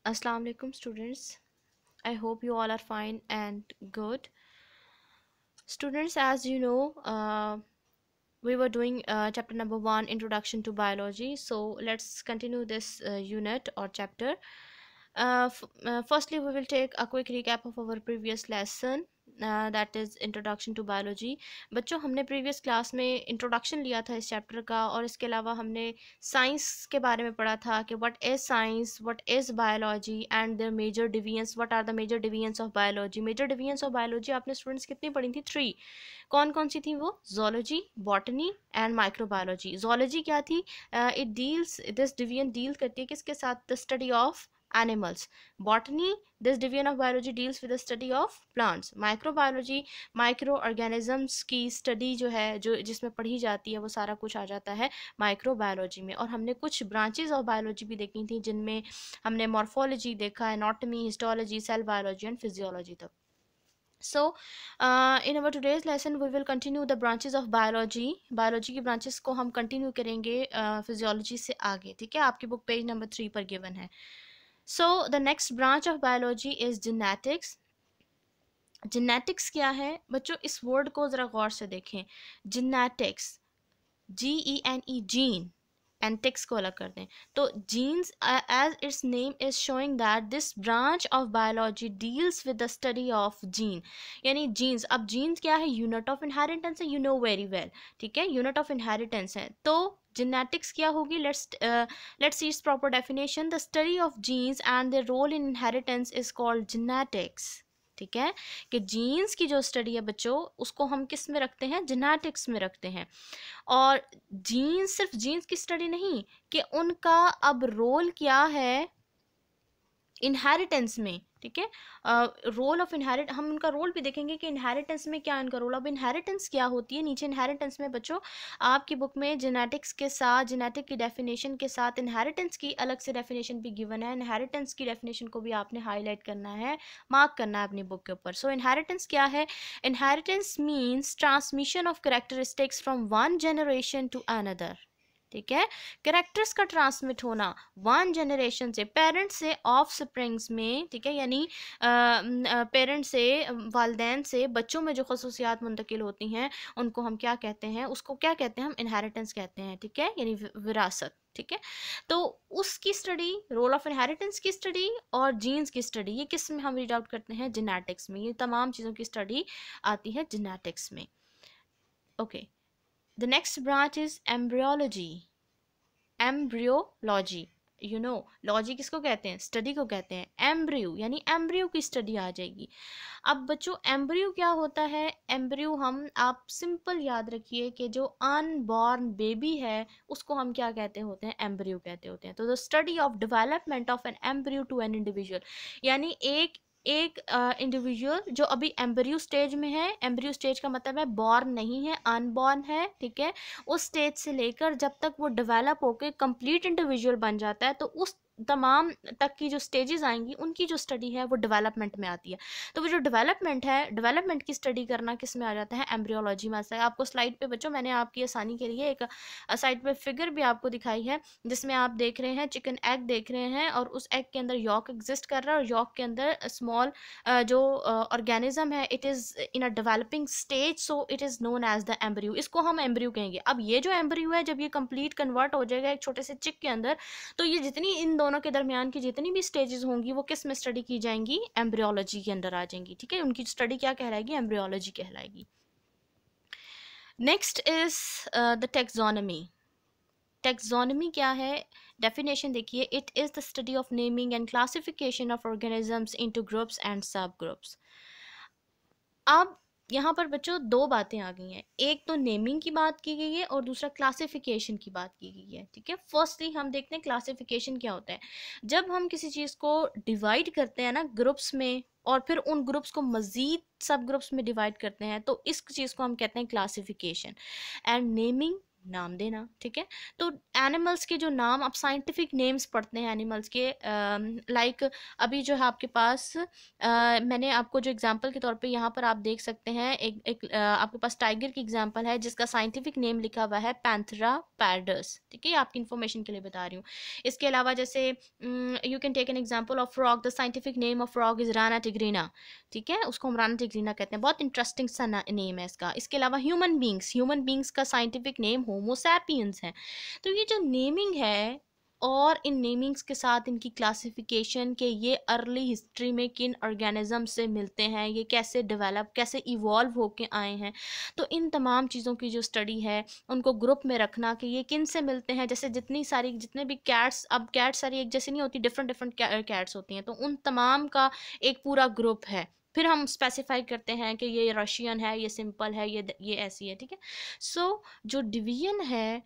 Assalamu alaikum students. I hope you all are fine and good. Students, as you know, we were doing chapter number 1, Introduction to Biology. So let's continue this unit or chapter. Firstly, we will take a quick recap of our previous lesson, that is introduction to biology. बच्चों, हमने previous class में introduction लिया था इस chapter का, और इसके अलावा हमने साइंस के बारे में पढ़ा था कि what is science, what is biology and their major divisions. What are the major divisions of biology. Major divisions of biology आपने स्टूडेंट्स कितनी पढ़ी थी? 3. कौन कौन सी थी वो? Zoology, botany and microbiology. Zoology क्या थी? It deals, this division deal करती है किसके साथ? The study of animals. Botany, this division of biology deals with the study of plants. Microbiology, microorganisms की study जो है, जो जिसमें पढ़ी जाती है, वो सारा कुछ आ जाता है माइक्रोबायोलॉजी में. और हमने कुछ ब्रांचेज ऑफ बायोलॉजी भी देखी थी, जिनमें हमने मॉर्फोलॉजी देखा, anatomy, histology, cell biology and physiology तक. So in our today's lesson we will continue the branches of biology. Biology की ब्रांचेस को हम कंटिन्यू करेंगे फिजियोलॉजी से आगे. ठीक है, आपकी बुक पेज नंबर 3 पर गिवन है. So the next branch of biology is genetics. Genetics क्या है बच्चों? इस वर्ड को ज़रा गौर से देखें. Genetics, GENE, gene, and tics को अलग कर दें. तो genes, as it's name is showing that this branch of biology deals with the study of gene. यानी जीन्स, अब जीन्स क्या है? यूनिट ऑफ इनहेरिटेंस है, यू नो वेरी वेल. ठीक है, यूनिट ऑफ इनहेरिटेंस है. तो जेनेटिक्स क्या होगी? Let's see its proper definition. The study of genes and their role in inheritance is called genetics. ठीक है, कि जीन्स की जो स्टडी है बच्चों, उसको हम किस में रखते हैं? जेनेटिक्स में रखते हैं. और जीन्स, सिर्फ जीन्स की स्टडी नहीं, कि उनका अब रोल क्या है इनहेरिटेंस में. ठीक है, रोल ऑफ इनहेरिट, हम उनका रोल भी देखेंगे कि इनहेरिटेंस में क्या इनका रोल. अब इनहेरिटेंस क्या होती है? नीचे इनहेरिटेंस में बच्चों आपकी बुक में जेनेटिक्स के साथ, जेनेटिक की डेफिनेशन के साथ इनहेरिटेंस की अलग से डेफिनेशन भी गिवन है. इनहेरिटेंस की डेफिनेशन को भी आपने हाईलाइट करना है, मार्क करना है अपनी बुक के ऊपर. सो इनहेरिटेंस क्या है? Inheritance means transmission of characteristics from one generation to another. ठीक है, कैरेक्टर्स का ट्रांसमिट होना वन जनरेशन से, पेरेंट्स से ऑफ स्प्रिंग्स में. ठीक है, यानी पेरेंट्स से, वालदैन से बच्चों में जो खसूसियात मुंतकिल होती हैं, उनको हम क्या कहते हैं? उसको क्या कहते हैं? हम इनहेरिटेंस कहते हैं. ठीक है, यानी विरासत. ठीक है, तो उसकी स्टडी, रोल ऑफ इनहेरिटेंस की स्टडी और जीन्स की स्टडी, ये किस में हम रीड आउट करते हैं? जेनेटिक्स में. ये तमाम चीज़ों की स्टडी आती है जेनेटिक्स में. Okay, the next branch is embryology. Embryology, you know, logy किसको कहते हैं? स्टडी को कहते हैं. एम्ब्रियो यानी एम्ब्रियो की स्टडी आ जाएगी. अब बच्चों एम्ब्रियो क्या होता है? एम्ब्रियो, हम आप सिंपल याद रखिए कि जो अनबॉर्न बेबी है उसको हम क्या कहते होते हैं? एम्ब्रियो कहते होते हैं. तो the study of development of an embryo to an individual, यानी एक इंडिविजुअल जो अभी एम्ब्रियो स्टेज में है. एम्ब्रियो स्टेज का मतलब है बॉर्न नहीं है, अनबॉर्न है. ठीक है, उस स्टेज से लेकर जब तक वो डेवलप होकर कंप्लीट इंडिविजुअल बन जाता है, तो उस तमाम तक की जो स्टेजेस आएंगी, उनकी जो स्टडी है वो डेवलपमेंट में आती है. तो वो जो डेवलपमेंट है, डेवलपमेंट की स्टडी करना किस में आ जाता है? एम्ब्रियोलॉजी में आता है. आपको स्लाइड पे बच्चों मैंने आपकी आसानी के लिए एक साइड पे फिगर भी आपको दिखाई है, जिसमें आप देख रहे हैं चिकन एग देख रहे हैं, और उस एग के अंदर यॉक एग्जिस्ट कर रहा है, और यॉक के अंदर स्मॉल जो ऑर्गेनिज्म है, it is in a developing stage, so it is known as the embryo. इसको हम एम्ब्रियो कहेंगे. अब ये जो एम्ब्रियो है, जब ये कंप्लीट कन्वर्ट हो जाएगा एक छोटे से चिक के अंदर, तो ये जितनी इन दोनों के दरमियान की जितनी भी स्टेजेस होंगी, वो किस में स्टडी की जाएंगी? एम्ब्रियोलॉजी के अंदर आ जाएंगी. ठीक है, उनकी स्टडी क्या कहलाएगी? एम्ब्रियोलॉजी कहलाएगी. Next is the taxonomy. Taxonomy क्या है? डेफिनेशन देखिए. It is the study of naming and classification of organisms into groups and sub groups. अब यहाँ पर बच्चों दो बातें आ गई हैं. एक तो नेमिंग की बात की गई है, और दूसरा क्लासिफिकेशन की बात की गई है. ठीक है, फर्स्टली हम देखते हैं क्लासिफिकेशन क्या होता है. जब हम किसी चीज़ को डिवाइड करते हैं ना ग्रुप्स में, और फिर उन ग्रुप्स को मज़ीद सब ग्रुप्स में डिवाइड करते हैं, तो इस चीज़ को हम कहते हैं क्लासिफिकेशन. एंड नेमिंग नाम देना, ठीक है। तो एनिमल्स के जो नाम, आप साइंटिफिक नेम्स पढ़ते हैं एनिमल्स के, लाइक अभी जो है आपके पास मैंने आपको जो एग्जांपल के तौर पे यहाँ पर आप देख सकते हैं, आपके पास टाइगर की एग्जांपल है जिसका साइंटिफिक नेम लिखा हुआ है पैंथेरा पैरडस, ठीक है, आपकी इन्फॉर्मेशन के लिए बता रही हूँ। इसके अलावा जैसे you can take an example of frog, the scientific name of frog is Rana tigrina, ठीक है, उसको हम राना टिग्रीना कहते हैं, बहुत इंटरेस्टिंग सा नेम है इसका। इसके अलावा ह्यूमन बींग्स का साइंटिफिक नेम होमो सैपियंस है। तो ये जो नेमिंग है और इन नेमिंग्स के साथ इनकी क्लासिफिकेशन के ये अर्ली हिस्ट्री में किन ऑर्गेनिज्म से मिलते हैं, ये कैसे डेवलप, कैसे इवॉल्व होके आए हैं, तो इन तमाम चीज़ों की जो स्टडी है उनको ग्रुप में रखना कि ये किन से मिलते हैं। जैसे जितने भी कैट्स, अब कैट्स सारी एक जैसी नहीं होती, डिफरेंट डिफरेंट कैट्स होती हैं, तो उन तमाम का एक पूरा ग्रुप है। फिर हम स्पेसिफाई करते हैं कि ये रशियन है, ये सिंपल है, ये ऐसी है, ठीक है। सो जो डिवीजन है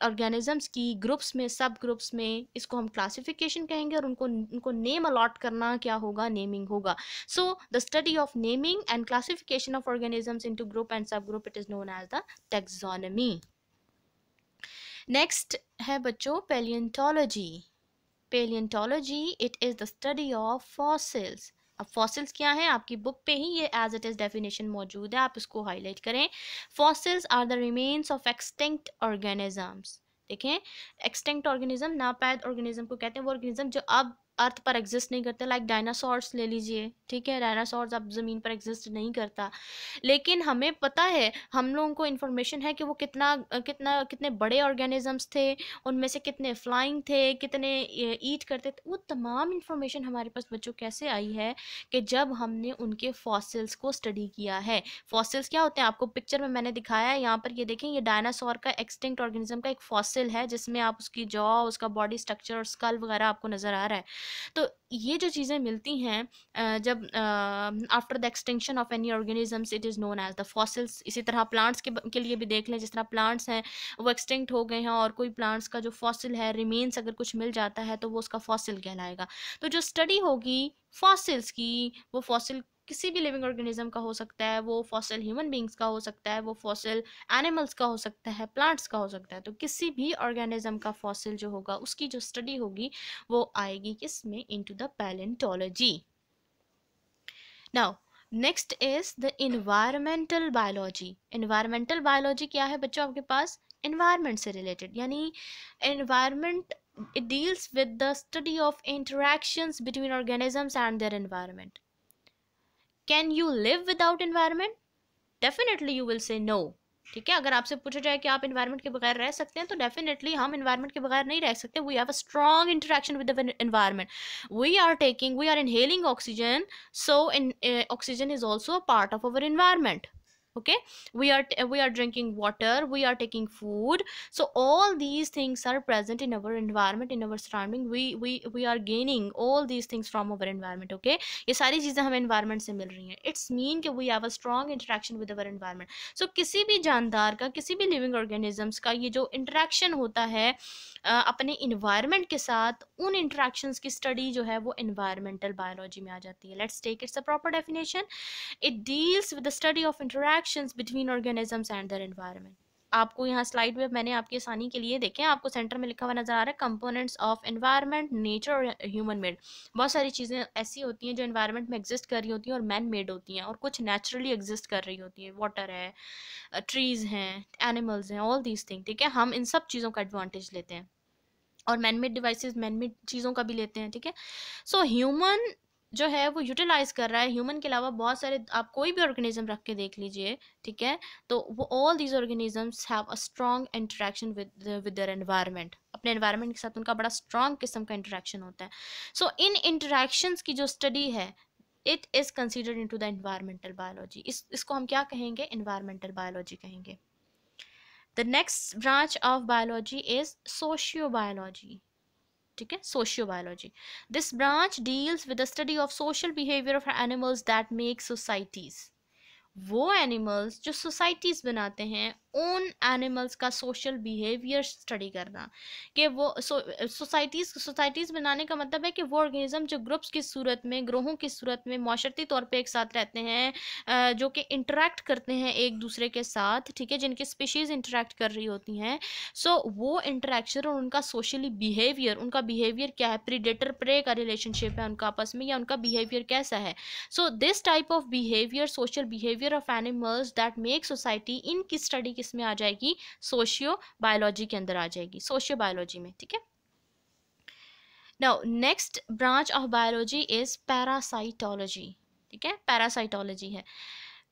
ऑर्गेनिजम्स की ग्रुप्स में, सब ग्रुप्स में, इसको हम क्लासिफिकेशन कहेंगे, और उनको उनको नेम अलॉट करना क्या होगा, नेमिंग होगा। So the study of naming and classification of organisms into group and sub group, it is known as the taxonomy. Next है बच्चों palaeontology. Palaeontology it is the study of fossils. अब fossils क्या है, आपकी book पे ही ये as it is definition मौजूद है, आप इसको हाईलाइट करें। Fossils are the remains of extinct organisms. देखें, एक्सटिंक्ट ऑर्गेनिज्म, नापैद ऑर्गेनिज्म को कहते हैं वो ऑर्गेनिज्म जो अब अर्थ पर एग्जिस्ट नहीं करते, लाइक डायनासोर्स ले लीजिए, ठीक है, डायनासोर्स अब ज़मीन पर एग्जिस्ट नहीं करता, लेकिन हमें पता है, हम लोगों को इन्फॉर्मेशन है कि वो कितने बड़े ऑर्गेनिजम्स थे, उनमें से कितने फ्लाइंग थे, कितने ईट करते थे। वो तमाम इन्फॉर्मेशन हमारे पास बच्चों कैसे आई है कि जब हमने उनके फॉसिल्स को स्टडी किया है। फॉसिल्स क्या होते हैं, आपको पिक्चर में मैंने दिखाया है, यहाँ पर ये देखें, ये डायनासोर का एक्सटिंक्ट ऑर्गेनिज्म का एक फॉसिल है जिसमें आप उसकी जॉ, उसका बॉडी स्ट्रक्चर और स्कल वगैरह आपको नज़र आ रहा है। तो ये जो चीज़ें मिलती हैं जब after the extinction of any organisms, it is known as the fossils. इसी तरह प्लांट्स के लिए भी देख लें, जिस तरह प्लांट्स हैं वो एक्सटिंक्ट हो गए हैं और कोई प्लांट्स का जो फॉसिल है, रिमेन्स अगर कुछ मिल जाता है तो वो उसका फॉसिल कहलाएगा। तो जो स्टडी होगी फॉसिल्स की, वो फॉसिल किसी भी लिविंग ऑर्गेनिज्म का हो सकता है, वो फॉसिल ह्यूमन बींग्स का हो सकता है, वो फॉसिल एनिमल्स का हो सकता है, प्लांट्स का हो सकता है। तो किसी भी ऑर्गेनिज्म का फॉसिल जो होगा उसकी जो स्टडी होगी वो आएगी किसमें, into the palaeontology. Now next is the environmental biology. Environmental biology क्या है बच्चों आपके पास, इन्वायरमेंट से रिलेटेड, यानी environment, it deals with the study of interactions between organisms and their environment. Can you live without environment? Definitely you will say no. ठीक है, अगर आपसे पूछा जाए कि आप इन्वायरमेंट के बगैर रह सकते हैं तो डेफिनेटली हम इन्वायरमेंट के बगैर नहीं रह सकते। We have a strong interaction with the environment. We are inhaling oxygen, so oxygen is also a part of our environment. Okay, we are drinking water, we are taking food, so all these things are present in our environment, in our surrounding. We are gaining all these things from our environment. Okay, ये सारी चीज़ें हमें environment से मिल रही हैं। It's mean कि we have a strong interaction with our environment. So किसी भी जानदार का, किसी भी living organisms का ये जो interaction होता है अपने environment के साथ, उन interactions की study जो है वो environmental biology में आ जाती है। Let's take it's a proper definition. It deals with the study of interactions between organisms and their environment. आपको यहाँ स्लाइड में मैंने आपकी आसानी के लिए देखें, आपको सेंटर में लिखा हुआ नजर आ रहा है कंपोनेंट्स ऑफ एनवायरनमेंट, नेचर और ह्यूमन मेड। बहुत सारी चीज़ें ऐसी होती हैं जो एनवायरनमेंट में एग्जिस्ट कर रही होती हैं और मैन मेड होती हैं, और कुछ नेचुरली एग्जिस्ट कर रही होती है, वाटर है, ट्रीज हैं, एनिमल्स हैं, ऑल दीज थिंग, ठीक है। हम इन सब चीज़ों का एडवांटेज लेते हैं और man made devices, man made चीज़ों का भी लेते हैं, ठीक है। सो ह्यूमन जो है वो यूटिलाइज कर रहा है, ह्यूमन के अलावा बहुत सारे, आप कोई भी ऑर्गेनिज्म रख के देख लीजिए, ठीक है, तो वो all these organisms have a strong interaction with their environment. अपने एनवायरनमेंट के साथ उनका बड़ा स्ट्रॉन्ग किस्म का इंटरेक्शन होता है। सो इन इंटरेक्शंस की जो स्टडी है, it is considered into the environmental biology. इसको हम क्या कहेंगे, एनवायरमेंटल बायोलॉजी कहेंगे। The next branch of biology is sociobiology. ठीक है, sociobiology. This branch deals with the study of social behavior of animals that make societies. वो animals जो societies बनाते हैं, उन एनिमल्स का सोशल बिहेवियर स्टडी करना, कि वो सोसाइटीज़ बनाने का मतलब है कि वो ऑर्गेनिज्म जो ग्रुप्स की सूरत में, ग्रोहों की सूरत में माशरती तौर पे एक साथ रहते हैं, जो कि इंटरेक्ट करते हैं एक दूसरे के साथ, ठीक है, जिनकी स्पीशीज़ इंटरेक्ट कर रही होती हैं। सो वो इंटरेक्शन और उनका सोशली बिहेवियर, उनका बिहेवियर क्या है, प्रीडेटर प्रे का रिलेशनशिप है उनका आपस में, या उनका बिहेवियर कैसा है। So this type of behaviour, social behaviour of animals that make society, इनकी स्टडी किस में आ जाएगी, सोशियो बायोलॉजी के अंदर आ जाएगी, सोशियो बायोलॉजी में, ठीक है। Now next branch of biology is parasitology, ठीक है, पैरासाइटोलॉजी है।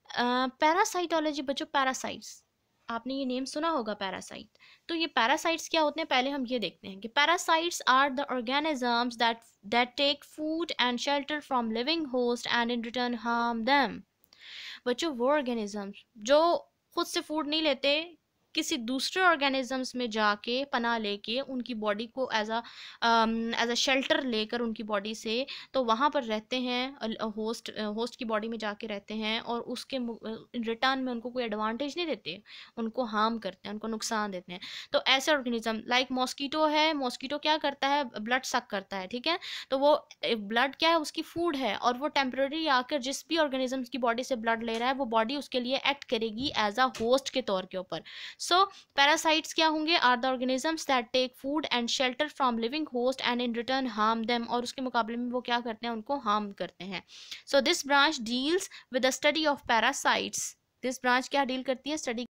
पैरासाइटोलॉजी बच्चों, पैरासाइट्स, आपने ये नेम सुना होगा पैरासाइट। तो ये पैरासाइट्स क्या होते हैं, पहले हम ये देखते हैं कि parasites are the organisms that take food and shelter from living host and in return harm them. बच्चों वो ऑर्गेनिजम्स जो खुद से फूड नहीं लेते, किसी दूसरे ऑर्गेनिजम्स में जाके पनाह लेके उनकी बॉडी को एज अ शेल्टर लेकर उनकी बॉडी से, तो वहाँ पर रहते हैं, होस्ट की बॉडी में जाके रहते हैं, और उसके रिटर्न में उनको कोई एडवांटेज नहीं देते, उनको हार्म करते हैं, उनको नुकसान देते हैं। तो ऐसे ऑर्गेनिज्म लाइक मॉस्कीटो है, मॉस्कीटो क्या करता है, ब्लड सक करता है, ठीक है। तो वो ब्लड क्या है, उसकी फूड है, और वो टेम्पररी आकर जिस भी ऑर्गेनिज्म की बॉडी से ब्लड ले रहा है, वो बॉडी उसके लिए एक्ट करेगी एज अ होस्ट के तौर के ऊपर। सो पैरासाइट्स क्या होंगे, are the organisms that take food and shelter from living host and in return harm them, और उसके मुकाबले में वो क्या करते हैं, उनको हार्म करते हैं। So this branch deals with the study of parasites. This branch क्या डील करती है, स्टडी